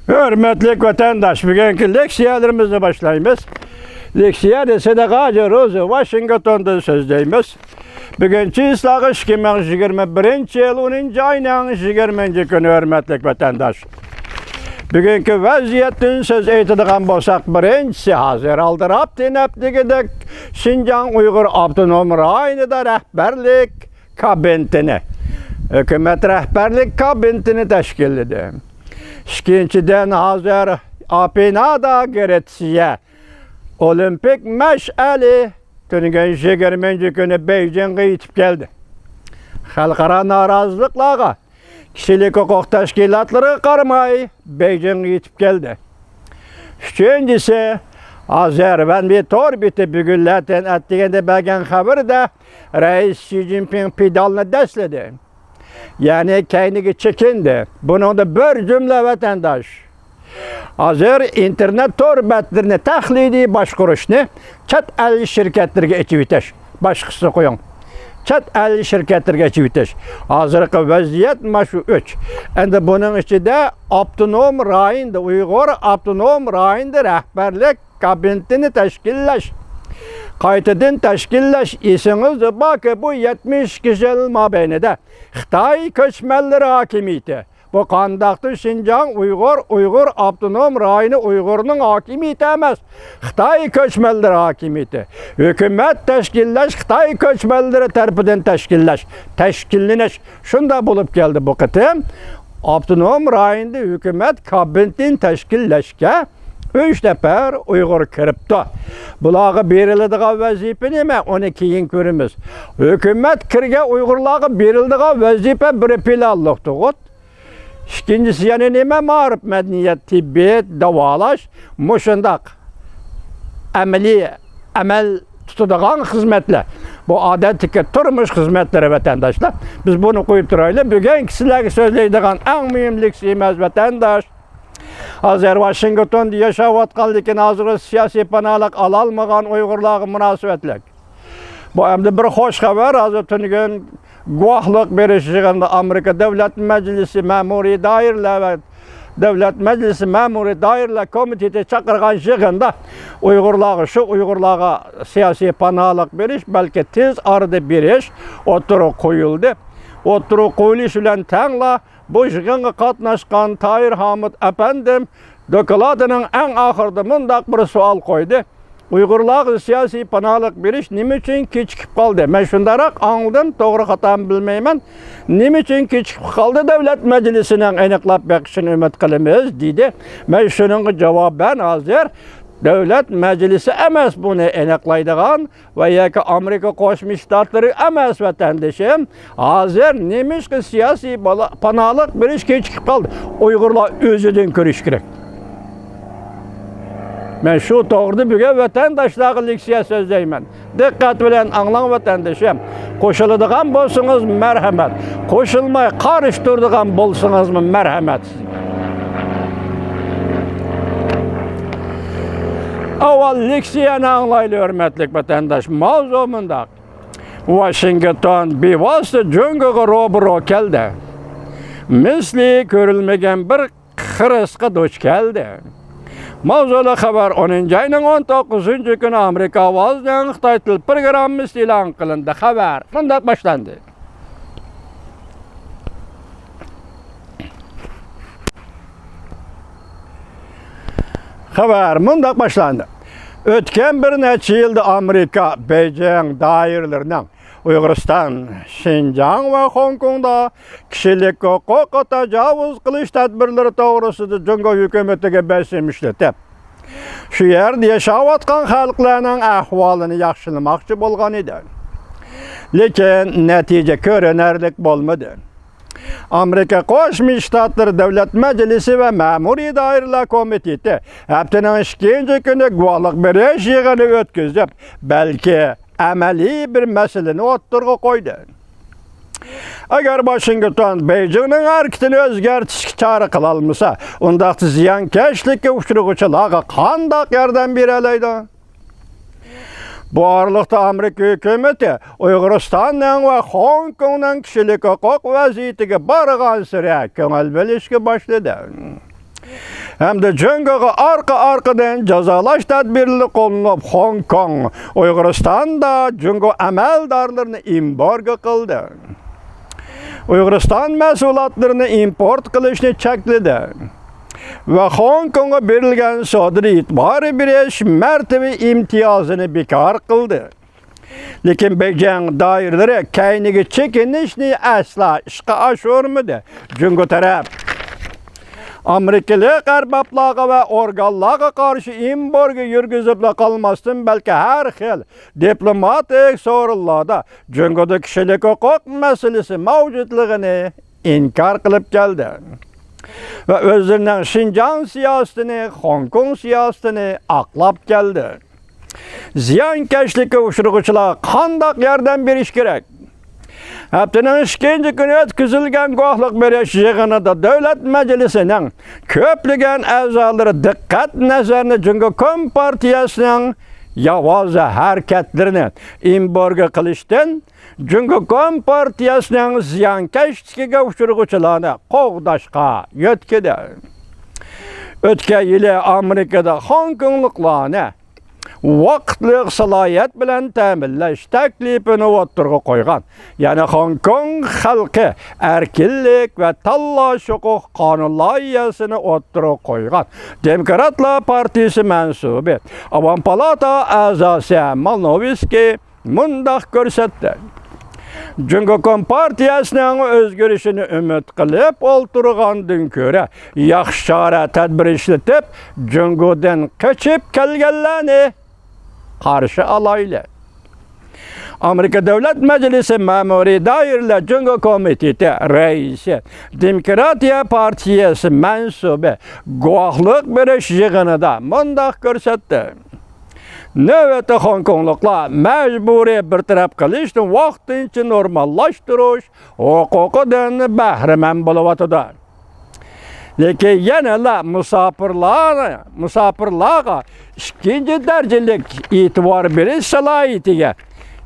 Hürmetli vatandaş, bugünkü leksiyalarımızla başlayımız. Leksiya dese de Gazi Rozu Washington'da sözdeyimiz. Bugünkü ıslahı 2021 yıl 10. ayının 20. günü hürmetli vatandaş. Bugünkü vaziyetin söz eytidigan bolsak birincisi hazır aldırap denepligidek Şinjan Uygur Abdunum Rayonida rehberlik kabinetini, hükümet rehberlik kabinetini teşkilledi. İkinciden hazır Apinada Gretsiya Olimpik meşali tünügen 20. günü Beijing'e yetip geldi. Halkara narazılıklarga kişilik hukuk teşkilatları karmay Beijing'e yetip geldi. Üçüncüsü hazır ben bir torbiti bügülletin ettiğinde belgen haberde Reis Xi Jinping pedalını desledi. Yani kendini çekindi. Bunun da bir cümle vatandaş. Hazır internet torbetlerini taklidi başkuruşunu çat el şirketlerine içiviteş. Başkası koyun. Çat el şirketlerine içiviteş. Hazırki vaziyet maşu 3. Endi bunun içinde Abdunum Rayonida Uygur Abdunum Rayonida rehberlik kabinetini teşkilleş. Kayıtıdın teşkilleş isiniz bakı bu 70 kişinin mabeynide Xitay köçmelleri hakimiyeti. Bu kandaktı Şinjan Uygur Abdunum Rayonu Uygur'un hakimiyeti emez. Xitay köçmelleri hakimiyeti. Hükümet teşkilleş, Xitay köçmelleri terpiden teşkilleş. Teşkilliniş. Şunda bulup geldi bu kıtım. Abdunum Rayonida hükümet kabinetin teşkilleşke 3 nefer Uygur kiripti. Bulağı berildiği vazife neme? Onu keyin görümüz. Hükümet kirge Uygurlağı berildiği vazife bir pilallıktı. İkincisi yani neme? Mağrib medeniyet, tibbiyet, davalaş, muşundak emel tutuduğun hizmetler. Bu adetki turmuş hizmetleri vatandaşlar. Biz bunu koyup durayla. Bugün kişiler sözleydiğin en mühimlik siymez vatandaş. Hazır Washington'da yaşavatkan lekin hazır siyasi panalık alalmagan Uygurlarga münasebetlik. Bu hem bir hoş haber. Hazır tünügen guahlık berişiginde Amerika Devlet Meclisi Memuri Dairler ve Devlet Meclisi Memuri Dairler Komiteti çakırgan şığında Uygurlarga siyasi panalık beriş belki tez arada beriş oturu koyuldu. Oturu koyuluş bilen tanla bu şığınga katnaşkan Tahir Hamid efendim dokladının en ahırda mındak bir sual koydu. Uygurlar siyasi panalık beriş nime için keçikip kaldı? Ben şundarak anladım, doğru hatam bilmeymen. Nime için keçikip kaldı devlet meclisinden eniklap bekişini ümit kılımız dedi. Ben şunun cevaben hazır. Devlet meclisi emez bunu eneklaydıgan ve ya ki Amerika Koşmuş Ştatları emez vatandaşım. Hazır neymiş ki siyasi panalık bir iş geçip kaldı. Uygurlar özüdün körüş gerek. Ben şu doğruda bugün vatandaşlarla leksiya sözdeymen. Dikkat bilen anlan vatandaşım. Koşulduğun bolsunuz merhamet. Koşulmay karıştırdığın bolsunuz mu merhamet. Aval leksiyani anlaylı hürmetlik vatandaş. Mavzumunda Washington bir vasıta cüngüge roburo keldi. Misli görülmegen bir kırıska duç geldi. Mavzula haber 10. ayının 19. günü Amerika avazdan Xitay til programı ilan kılındı. Haber bundan başlandı. Haber bundan başlandı. Ötken bir neçe yılda Amerika, Beijing dairelerinden Uyguristan, Şinjan ve Hong Kong'da kişilik hukuka tecavüz kılış tedbirleri doğrusunda Cumhur hükümetiga besinmişti. Şu yerde yaşavatkan halklarının ahvalını yaxşılamakçı bolgan idi. Lekin netice görünürlük bolmadı. Amerika Koşmuş Ştatları Devlet Meclisi ve Memuri Dairler Komiteti haftanın 2. günü guahlık beriş yığını ötküzüp belki ameli bir meseleni oturga koydu. Eğer Washington Beijing'in hareketini özgertiş çare kılalmasa, ondaki ziyankeşlikke uçurucularga kandak yardım bereleydi. Bu aralıkta Amerika hükümeti Uyguristan'dan ve Hong Kong'dan kişilik hukuk vaziyetiga bargan sıra köngel belişke başladı. hem de Cungo'ga arka-arkadan cazalaş tedbirleri kolunub Hong Kong, Uyg'uristonda Cungo amaldarlarını embargo qildi. Uyg'uriston mahsulotlarini import qilishni chekladi va Hong Kongga berilgan sodir e'tibor berish martaba imtiyozini bekor qildi. Lekin Beijing doiralari kayniga chekinishni asla ishga oshirmadi. Cungo taraf Amerikalik arboblarga va organlarga qarshi embargo yurgizib qolmasdan balki har xil diplomatik so'rovlarda Cungoda kishilik huquq masalasi mavjudligini inkor qilib keldi. Va o'zining Xinjiang siyosatini, Hong Kong siyosatini aqlab keldi. Ziyonkashlikka uchrag'uvchilar qanday yordam berish kerak? Haftaning 2 kuni o'tkazilgan guvohlik berish yig'inida Davlat Majlisining ko'plagan a'zolari diqqat nazarini Cungo Kompartiyasining yovuz harakatlarini embargo qilishdan Cungo Kompartiyasining ziyonkashligiga uchrag'uvchilarni qo'g'dashga yo'tkadi. O'tgan yili Amerikada Hong Kongliklarni vaqtli salohiyat bilan ta'minlash taklifini o'tirg'a qo'ygan. Ya'ni Hong Kong xalqi erkinlik va tanlash huquq qonun loyihasini o'tirg'a qo'ygan. Demokratlar partiyasi mansubi Avam palata a'zosi Malnoviskiy mundaq ko'rsatdi. Cungo Kompartiyasining o'zgarishini umid qilib o'ltirgandan ko'ra yaxshi chora tadbir ishlatib Cungodan qochib kelganlarni qarshi olaylik. Amerika Davlat Majlisi Ma'muriy doiralar Cungo komiteti raisi Demokratiya partiyasi mansubi guvohlik berish yig'inida mundaq ko'rsatdi. Navbatda Hong Kongliklar majburiy bartaraf qilishni vaqtincha normallashtirish huquqidan bahramand bo'layotdi. Lekin yana musofirlarga ikinci darajalik e'tibor berish salohiyatiga,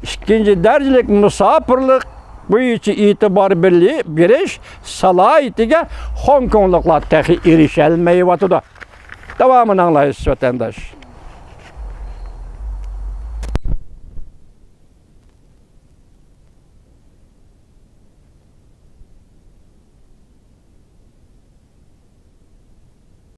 ikinci darajalik musofirlik bo'yicha e'tibor berish salohiyatiga Hong Kongliklar tahi erisha olmayotdi. Davomini anglaysiz vatandosh.